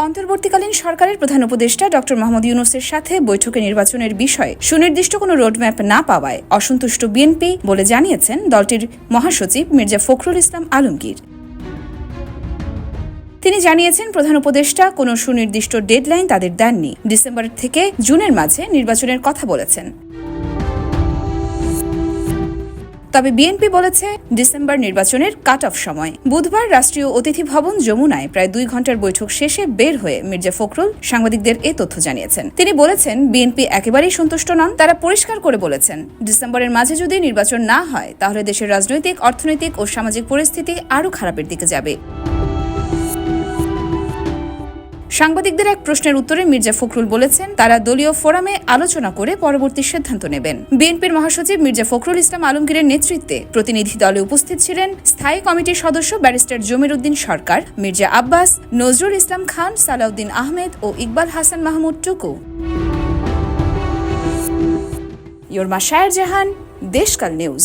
অন্তর্বর্তীকালীন সরকারের প্রধান উপদেষ্টা ডক্টর মোহাম্মদ ইউনূসের সাথে বৈঠকে নির্বাচনের বিষয়ে সুনির্দিষ্ট কোনো রোডম্যাপ না পাওয়ায় অসন্তুষ্ট বিএনপি বলে জানিয়েছেন দলটির মহাসচিব মির্জা ফখরুল ইসলাম আলমগীর। তিনি জানিয়েছেন, প্রধান উপদেষ্টা কোনো সুনির্দিষ্ট ডেডলাইন তাদের দেননি, ডিসেম্বর থেকে জুনের মাঝে নির্বাচনের কথা বলেছেন। তবে বিএনপি বলেছে ডিসেম্বর নির্বাচনের কাট অফ সময়। বুধবার রাষ্ট্রীয় অতিথি ভবন যমুনায় প্রায় 2 ঘন্টার বৈঠক শেষে বের হয়ে মির্জা ফখরুল সাংবাদিকদের এ তথ্য জানিয়েছেন। তিনি বলেছেন, বিএনপি একেবারেই সন্তুষ্ট নন। তারা পরিষ্কার করে বলেছেন, ডিসেম্বরের মাঝে যদি নির্বাচন না হয় তাহলে দেশের রাজনৈতিক, অর্থনৈতিক ও সামাজিক পরিস্থিতি আরও খারাপের দিকে যাবে। সাংবাদিকদের এক প্রশ্নের উত্তরে মির্জা ফখরুল বলেছেন, তারা দলীয় ফোরামে আলোচনা করে পরবর্তী সিদ্ধান্ত নেবেন। বিএনপির মহাসচিব মির্জা ফখরুল ইসলাম আলমগীরের নেতৃত্বে প্রতিনিধি দলে উপস্থিত ছিলেন স্থায়ী কমিটির সদস্য ব্যারিস্টার জমির উদ্দিন সরকার, মির্জা আব্বাস, নজরুল ইসলাম খান, সালাউদ্দিন আহমেদ ও ইকবাল হাসান মাহমুদ টুকু। ইয়োরমা শায়ের জাহান, দেশকাল নিউজ।